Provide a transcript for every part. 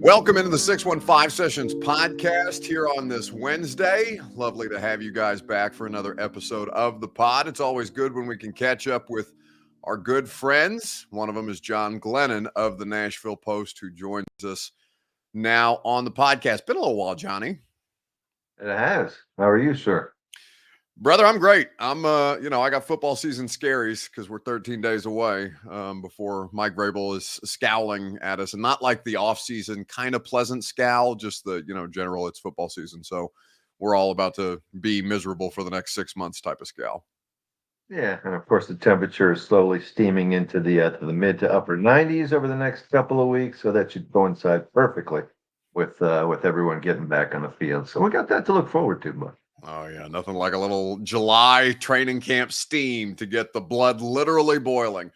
Welcome into the 615 Sessions podcast here on this Wednesday. Lovely to have you guys back for another episode of the pod. It's always good when we can catch up with our good friends. One of them is John Glennon of the Nashville Post, who joins us now on the podcast. Been a little while, Johnny. It has. How are you, sir? Brother, I'm great. I got football season scaries because we're 13 days away before Mike Vrabel is scowling at us, and not like the off-season kind of pleasant scowl, just the, general it's football season. So we're all about to be miserable for the next 6 months type of scowl. Yeah, and of course the temperature is slowly steaming into the mid to upper 90s over the next couple of weeks, so that should coincide perfectly with everyone getting back on the field. So we got that to look forward to, bud. Oh, yeah. Nothing like a little July training camp steam to get the blood literally boiling.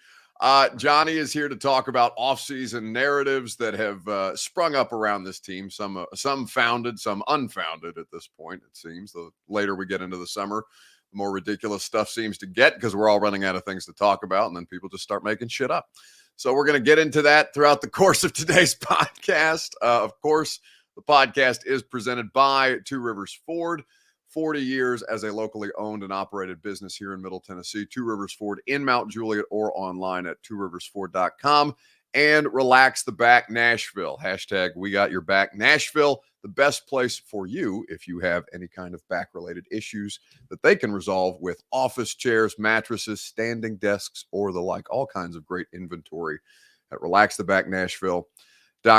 Johnny is here to talk about offseason narratives that have sprung up around this team. Some founded, some unfounded at this point, it seems. The later we get into the summer, the more ridiculous stuff seems to get because we're all running out of things to talk about, and then people just start making shit up. So we're going to get into that throughout the course of today's podcast. Of course, the podcast is presented by Two Rivers Ford. 40 years as a locally owned and operated business here in Middle Tennessee. Two Rivers Ford in Mount Juliet or online at tworiversford.com. And Relax the Back Nashville. Hashtag We Got Your Back Nashville. The best place for you if you have any kind of back-related issues that they can resolve with office chairs, mattresses, standing desks, or the like. All kinds of great inventory at Relax the Back Nashville.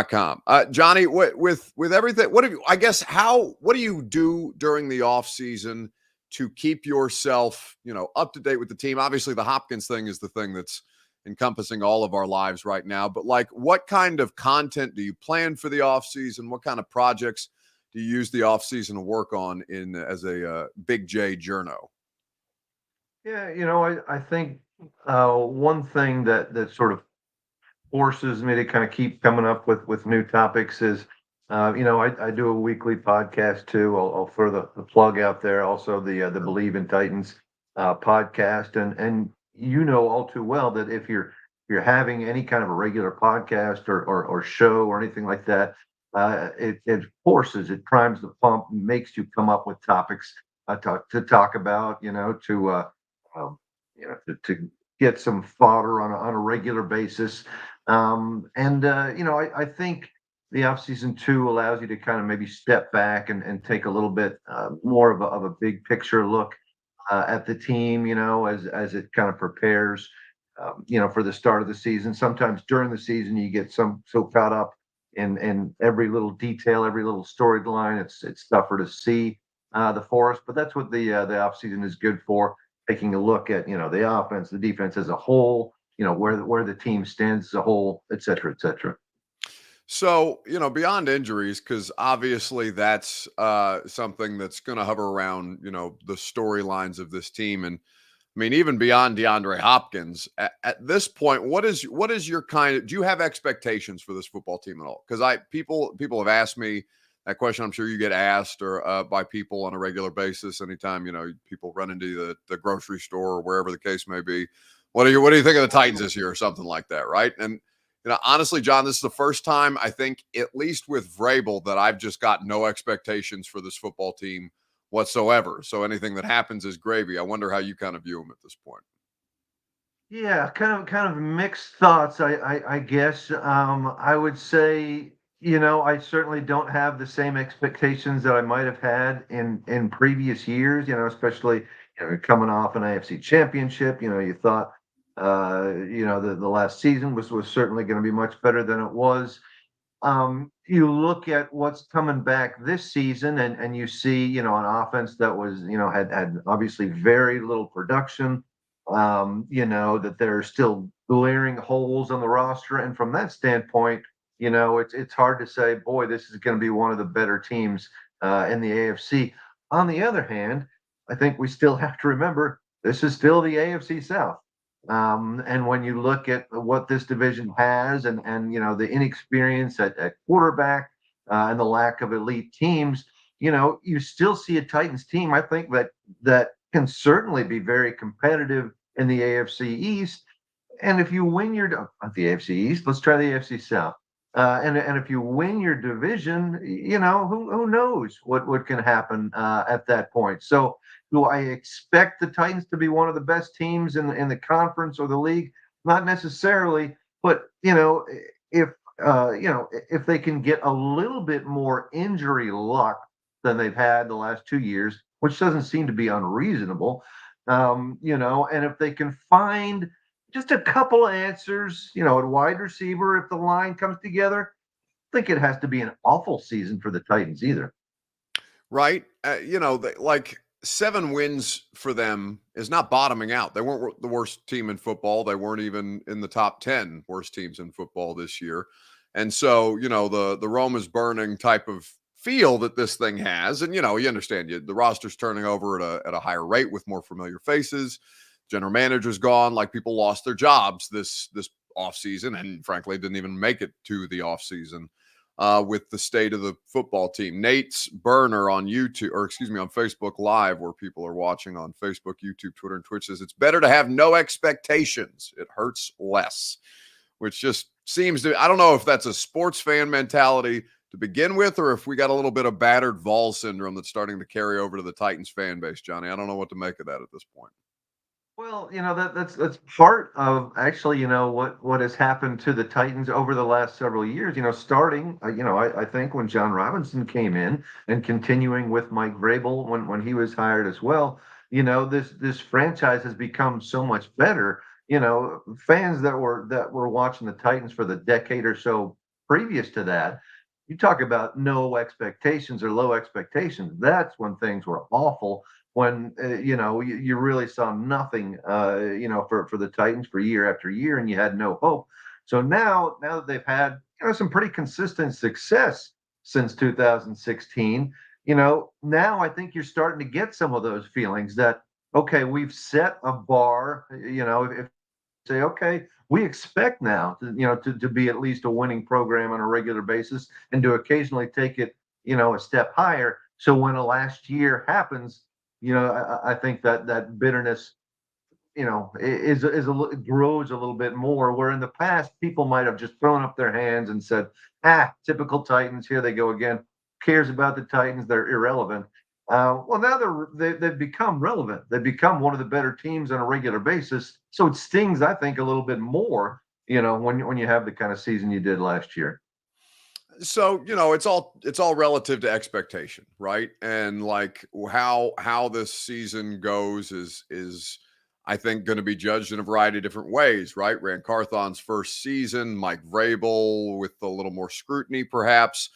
.com. Johnny, with everything, what do you do during the off season to keep yourself, up to date with the team? Obviously the Hopkins thing is the thing that's encompassing all of our lives right now, but what kind of content do you plan for the off season? What kind of projects do you use the off season to work on as a Big J journo? Yeah, I think one thing that sort of forces me to kind of keep coming up with new topics is, I do a weekly podcast too. I'll throw the plug out there. Also, the Believe in Titans podcast, and all too well that if you're having any kind of a regular podcast or show or anything like that, it primes the pump, makes you come up with topics to talk about, um, to get some fodder on a regular basis. I think the offseason too allows you to kind of maybe step back and take a little bit more of a big picture look at the team, as it kind of prepares, for the start of the season. Sometimes during the season, you get so caught up in every little detail, every little storyline. It's tougher to see the forest, but that's what the offseason is good for. Taking a look at, the offense, the defense as a whole, where the team stands as a whole, et cetera, et cetera. So, beyond injuries, because obviously that's something that's going to hover around, the storylines of this team. And I mean, even beyond DeAndre Hopkins, at this point, what is your do you have expectations for this football team at all? Because people have asked me that question. I'm sure you get asked or by people on a regular basis anytime, people run into the grocery store or wherever the case may be. What do you think of the Titans this year or something like that, right? And honestly, John, this is the first time I think, at least with Vrabel, that I've just got no expectations for this football team whatsoever. So anything that happens is gravy. I wonder how you kind of view them at this point. Yeah, kind of mixed thoughts. I guess I would say, I certainly don't have the same expectations that I might have had in previous years. Especially coming off an AFC championship. You thought the last season was certainly going to be much better than it was. You look at what's coming back this season, and you see, an offense that was, had obviously very little production. That there are still glaring holes on the roster, and from that standpoint, it's hard to say, boy, this is going to be one of the better teams in the AFC. On the other hand, I think we still have to remember this is still the AFC South. And when you look at what this division has and the inexperience at quarterback and the lack of elite teams, you still see a Titans team, I think, that can certainly be very competitive in the AFC East. And if you win the AFC East, let's try the AFC South. And if you win your division, who knows what can happen at that point. So, do I expect the Titans to be one of the best teams in the conference or the league? Not necessarily, but if if they can get a little bit more injury luck than they've had the last 2 years, which doesn't seem to be unreasonable, and if they can find just a couple of answers, at wide receiver, if the line comes together, I think it has to be an awful season for the Titans either. Right? Like 7 wins for them is not bottoming out. They weren't the worst team in football. They weren't even in the top 10 worst teams in football this year. And so, the Rome is burning type of feel that this thing has. And, you understand the roster's turning over at a higher rate with more familiar faces. General manager's gone, like people lost their jobs this offseason and frankly didn't even make it to the offseason. With the state of the football team. Nate's burner on YouTube, or excuse me, on Facebook Live, where people are watching on Facebook, YouTube, Twitter, and Twitch, says it's better to have no expectations. It hurts less, which just seems to, I don't know if that's a sports fan mentality to begin with, or if we got a little bit of battered Vol syndrome that's starting to carry over to the Titans fan base, Johnny. I don't know what to make of that at this point. Well, that's part of actually, what has happened to the Titans over the last several years. Starting, I think when John Robinson came in and continuing with Mike Vrabel when he was hired as well. This franchise has become so much better. Fans that were watching the Titans for the decade or so previous to that, you talk about no expectations or low expectations. That's when things were awful, when you really saw nothing for the Titans for year after year, and you had no hope. So now that they've had some pretty consistent success since 2016, now I think you're starting to get some of those feelings that, okay, we've set a bar. If say, okay, we expect now to be at least a winning program on a regular basis, and to occasionally take it a step higher. So when a last year happens, I think that bitterness, grows a little bit more. Where in the past, people might have just thrown up their hands and said, typical Titans, here they go again. Who cares about the Titans? They're irrelevant. Well, now they've become relevant. They've become one of the better teams on a regular basis. So it stings, I think, a little bit more, when you have the kind of season you did last year. So it's all relative to expectation, right? And like how this season goes is I think going to be judged in a variety of different ways, right? Rand Carthon's first season, Mike Vrabel with a little more scrutiny, perhaps,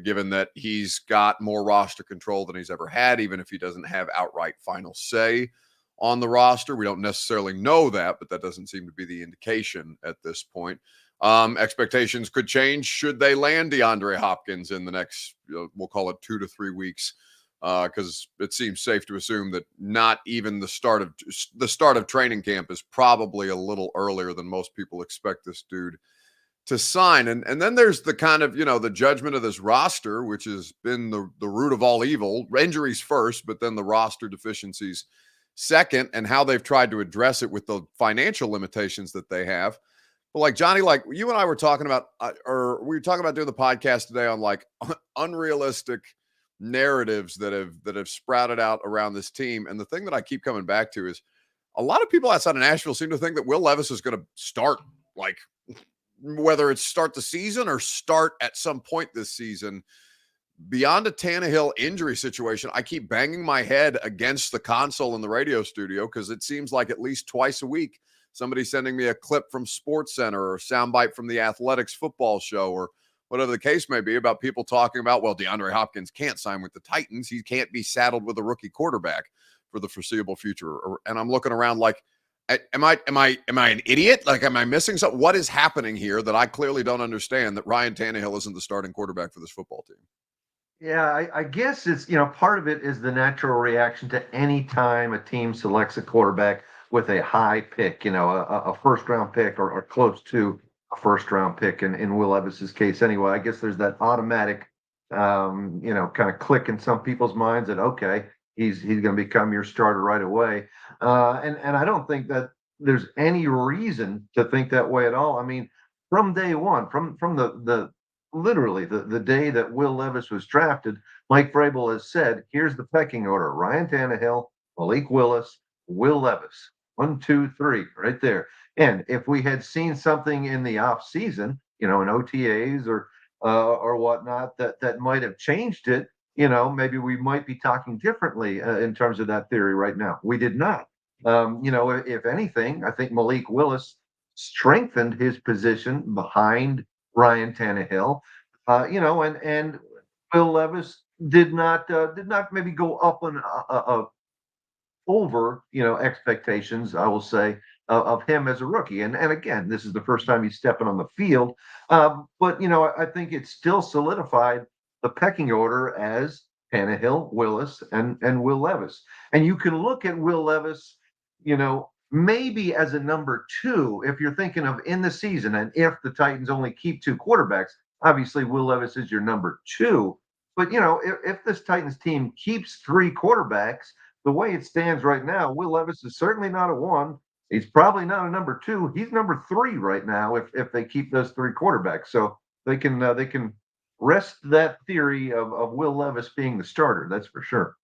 given that he's got more roster control than he's ever had, even if he doesn't have outright final say on the roster. We don't necessarily know that, but that doesn't seem to be the indication at this point. Expectations could change should they land DeAndre Hopkins in the next, we'll call it 2 to 3 weeks, because it seems safe to assume that not even the start of training camp is probably a little earlier than most people expect this dude to sign. And then there's the kind of, the judgment of this roster, which has been the root of all evil. Injuries first, but then the roster deficiencies second, and how they've tried to address it with the financial limitations that they have. But like Johnny, like you and I were talking about, or we were talking about doing the podcast today on like unrealistic narratives that have sprouted out around this team. And the thing that I keep coming back to is a lot of people outside of Nashville seem to think that Will Levis is going to start, like whether it's start the season or start at some point this season. Beyond a Tannehill injury situation, I keep banging my head against the console in the radio studio because it seems like at least twice a week somebody's sending me a clip from Sports Center or a soundbite from the Athletics football show or whatever the case may be about people talking about, well, DeAndre Hopkins can't sign with the Titans. He can't be saddled with a rookie quarterback for the foreseeable future. And I'm looking around like, am I an idiot? Like, am I missing something? What is happening here that I clearly don't understand that Ryan Tannehill isn't the starting quarterback for this football team? Yeah, I guess it's, part of it is the natural reaction to any time a team selects a quarterback with a high pick, a first round pick or close to a first round pick in Will Levis's case. Anyway, I guess there's that automatic, kind of click in some people's minds that, okay, he's going to become your starter right away. And I don't think that there's any reason to think that way at all. I mean, from day one, from the literally the day that Will Levis was drafted, Mike Vrabel has said, here's the pecking order: Ryan Tannehill, Malik Willis, Will Levis. 1, 2, 3, right there. And if we had seen something in the off season, in OTAs or whatnot, that might have changed it, maybe we might be talking differently in terms of that theory right now. We did not. If anything, I think Malik Willis strengthened his position behind Ryan Tannehill, and Will Levis did not maybe go up and over expectations, I will say, of him as a rookie. And again, this is the first time he's stepping on the field, but I think it still solidified the pecking order as Tannehill, Willis, and Will Levis. And you can look at Will Levis, maybe as a number two if you're thinking of in the season, and if the Titans only keep two quarterbacks. Obviously, Will Levis is your number two. But if this Titans team keeps three quarterbacks, the way it stands right now, Will Levis is certainly not a one. He's probably not a number two. He's number three right now if they keep those three quarterbacks. So they can rest that theory of Will Levis being the starter. That's for sure.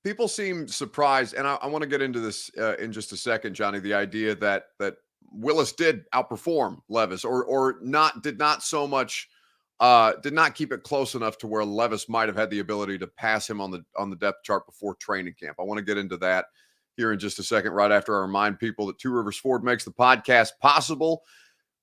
People seem surprised, and I want to get into this in just a second, Johnny. The idea that Willis did outperform Levis, or not, did not so much, did not keep it close enough to where Levis might have had the ability to pass him on the depth chart before training camp. I want to get into that here in just a second, right after I remind people that Two Rivers Ford makes the podcast possible.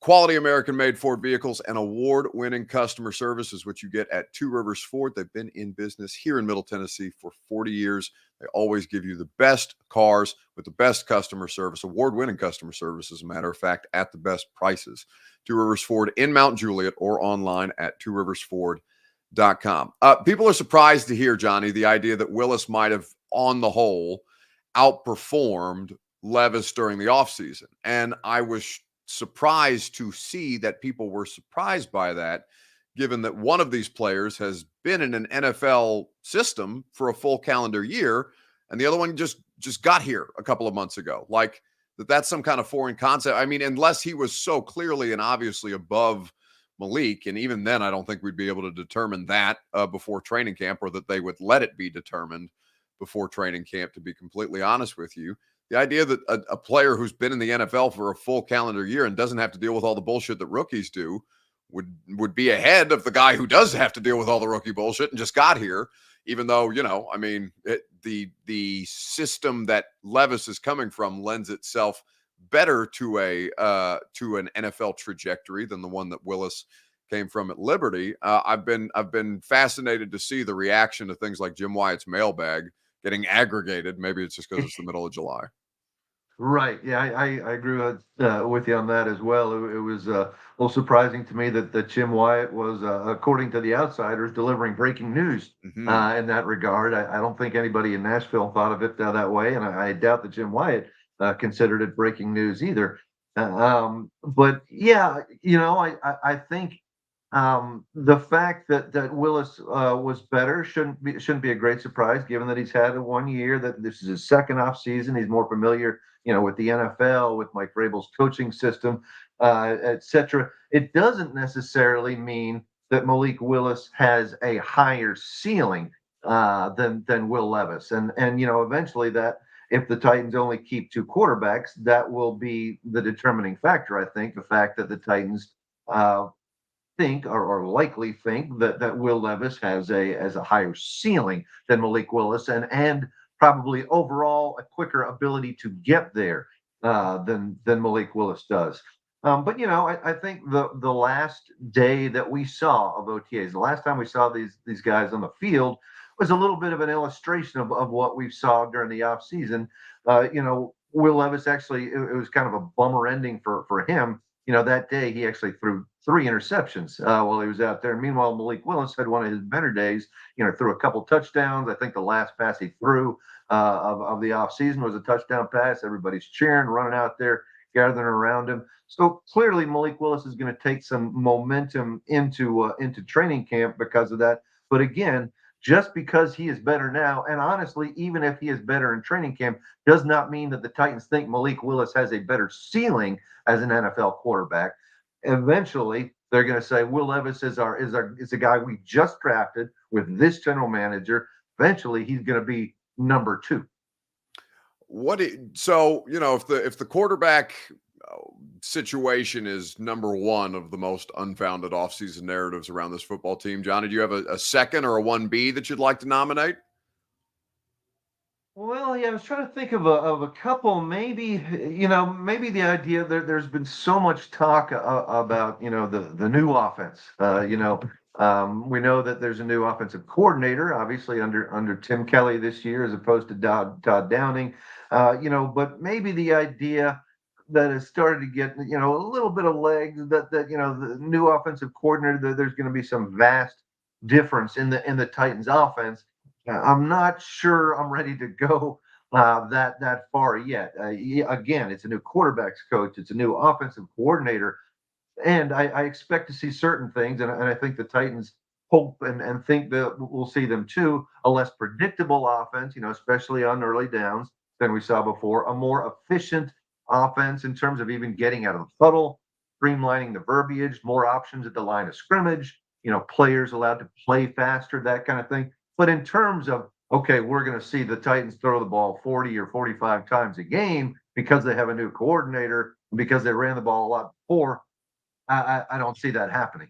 Quality American-made Ford vehicles and award-winning customer service is what you get at Two Rivers Ford. They've been in business here in Middle Tennessee for 40 years. They always give you the best cars with the best customer service, award-winning customer service, as a matter of fact, at the best prices. Two Rivers Ford in Mount Juliet or online at tworiversford.com. People are surprised to hear, Johnny, the idea that Willis might have, on the whole, outperformed Levis during the offseason. And I was surprised to see that people were surprised by that, given that one of these players has been in an NFL system for a full calendar year, and the other one just got here a couple of months ago. Like that's some kind of foreign concept. I mean, unless he was so clearly and obviously above Malik, and even then, I don't think we'd be able to determine that before training camp, or that they would let it be determined before training camp, to be completely honest with you. The idea that a player who's been in the NFL for a full calendar year and doesn't have to deal with all the bullshit that rookies do would be ahead of the guy who does have to deal with all the rookie bullshit and just got here. Even though, I mean, the system that Levis is coming from lends itself better to an NFL trajectory than the one that Willis came from at Liberty. I've been fascinated to see the reaction to things like Jim Wyatt's mailbag getting aggregated. Maybe it's just because it's the middle of July. Right. Yeah, I agree with you on that as well. It was a little surprising to me that Jim Wyatt was, according to the outsiders, delivering breaking news in that regard. I don't think anybody in Nashville thought of it that way, and I doubt that Jim Wyatt considered it breaking news either. But yeah, I think the fact that Willis was better shouldn't be a great surprise, given that he's had a 1 year, that this is his second off season. He's more familiar, with the NFL, with Mike Vrabel's coaching system, etc. It doesn't necessarily mean that Malik Willis has a higher ceiling than Will Levis, and eventually that. If the Titans only keep two quarterbacks, that will be the determining factor. I think the fact that the Titans think or likely think that Will Levis has a higher ceiling than Malik Willis, and probably overall a quicker ability to get there than Malik Willis does. But I think the last day that we saw of OTAs, the last time we saw these guys on the field, was a little bit of an illustration of what we saw during the offseason. Will Levis actually, it was kind of a bummer ending for him. That day he actually threw three interceptions while he was out there. Meanwhile, Malik Willis had one of his better days, threw a couple touchdowns. I think the last pass he threw of the offseason was a touchdown pass. Everybody's cheering, running out there, gathering around him. So clearly Malik Willis is going to take some momentum into training camp because of that. But again, just because he is better now, and honestly, even if he is better in training camp, does not mean that the Titans think Malik Willis has a better ceiling as an NFL quarterback. Eventually, they're going to say Will Levis is a guy we just drafted with this general manager. Eventually, he's going to be number two. So if the quarterback uh, situation is number one of the most unfounded offseason narratives around this football team, Johnny, do you have a second or a 1B that you'd like to nominate? Well, yeah, I was trying to think of a couple. Maybe maybe the idea there's been so much talk about the new offense. We know that there's a new offensive coordinator, obviously under Tim Kelly this year, as opposed to Todd Downing. But maybe the idea that has started to get a little bit of legs that the new offensive coordinator there's going to be some vast difference in the Titans offense. I'm not sure I'm ready to go that far yet. Again, it's a new quarterbacks coach, it's a new offensive coordinator, and I expect to see certain things, and I think the Titans hope and think that we'll see them too. A less predictable offense, especially on early downs than we saw before. A more efficient offense in terms of even getting out of the huddle, streamlining the verbiage, more options at the line of scrimmage. Players allowed to play faster, that kind of thing. But in terms of okay, we're going to see the Titans throw the ball 40 or 45 times a game because they have a new coordinator, because they ran the ball a lot before. I don't see that happening.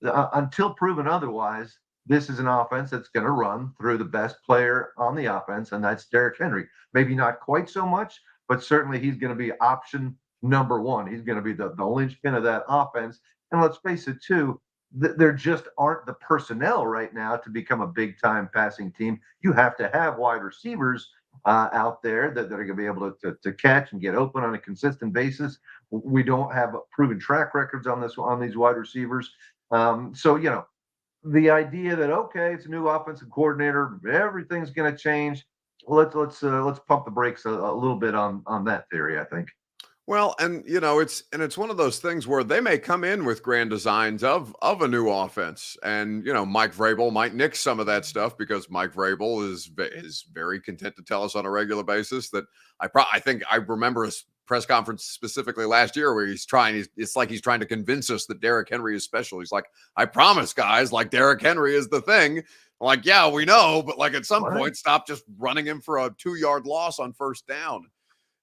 Until proven otherwise, this is an offense that's going to run through the best player on the offense, and that's Derrick Henry. Maybe not quite so much, but certainly he's going to be option number one. He's going to be the linchpin of that offense. And let's face it, too, there just aren't the personnel right now to become a big time passing team. You have to have wide receivers out there that are going to be able to catch and get open on a consistent basis. We don't have proven track records on these wide receivers. So the idea that okay, it's a new offensive coordinator, everything's going to change. Let's pump the brakes a little bit on that theory. I think. Well, and it's one of those things where they may come in with grand designs of a new offense, and Mike Vrabel might nix some of that stuff because Mike Vrabel is very content to tell us on a regular basis that I think I remember his press conference specifically last year where it's like he's trying to convince us that Derrick Henry is special. He's like, I promise, guys, like Derrick Henry is the thing. I'm like, yeah, we know, but like at some Right. point, stop just running him for a 2-yard loss on first down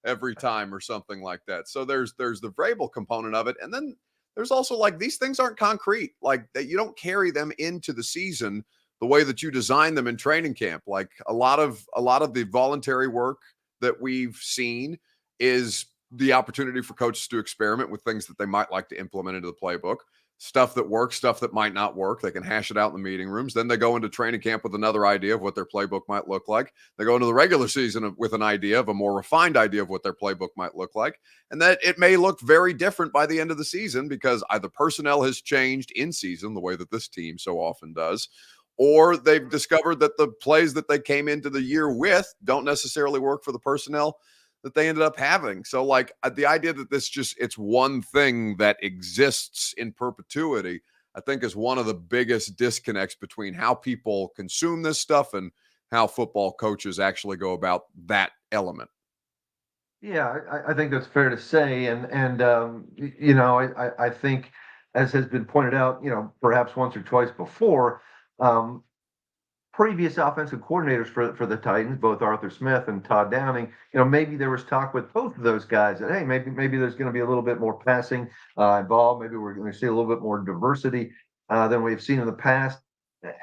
every time or something like that. So there's the Vrabel component of it, and then there's also like these things aren't concrete, like that you don't carry them into the season the way that you design them in training camp. Like a lot of the voluntary work that we've seen is the opportunity for coaches to experiment with things that they might like to implement into the playbook. Stuff that works, stuff that might not work. They can hash it out in the meeting rooms. Then they go into training camp with another idea of what their playbook might look like. They go into the regular season with an idea of a more refined idea of what their playbook might look like. And that it may look very different by the end of the season because either personnel has changed in season, the way that this team so often does, or they've discovered that the plays that they came into the year with don't necessarily work for the personnel that they ended up having. So like the idea that it's one thing that exists in perpetuity, I think is one of the biggest disconnects between how people consume this stuff and how football coaches actually go about that element. Yeah, I think that's fair to say, and I think, as has been pointed out, perhaps once or twice before, um, previous offensive coordinators for the Titans, both Arthur Smith and Todd Downing, maybe there was talk with both of those guys that hey, maybe there's going to be a little bit more passing involved, maybe we're going to see a little bit more diversity than we've seen in the past.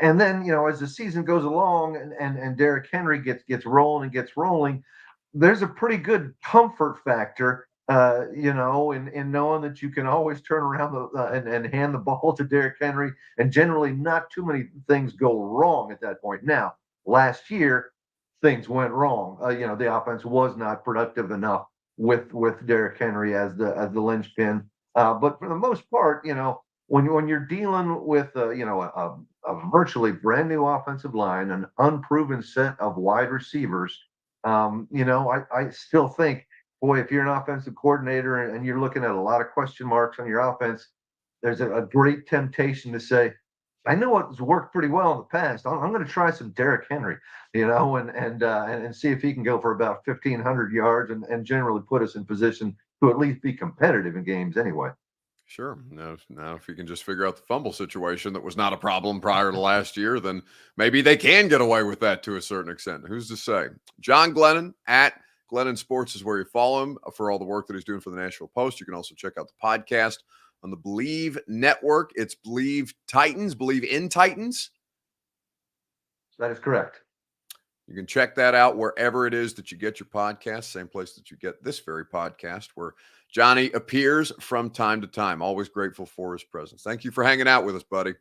And then, as the season goes along and Derrick Henry gets rolling and gets rolling, there's a pretty good comfort factor, in knowing that you can always turn around and hand the ball to Derrick Henry, and generally not too many things go wrong at that point. Now, last year, things went wrong. The offense was not productive enough with Derrick Henry as the linchpin. But for the most part, when you're dealing with a virtually brand new offensive line, an unproven set of wide receivers, I still think, boy, if you're an offensive coordinator and you're looking at a lot of question marks on your offense, there's a great temptation to say, I know what's worked pretty well in the past. I'm going to try some Derrick Henry, and see if he can go for about 1,500 yards and generally put us in position to at least be competitive in games anyway. Sure. Now, if you can just figure out the fumble situation that was not a problem prior to last year, then maybe they can get away with that to a certain extent. Who's to say? John Glennon at Glennon Sports is where you follow him for all the work that he's doing for the Nashville Post. You can also check out the podcast on the Believe Network. It's Believe Titans, Believe in Titans. That is correct. You can check that out wherever it is that you get your podcast, same place that you get this very podcast, where Johnny appears from time to time. Always grateful for his presence. Thank you for hanging out with us, buddy.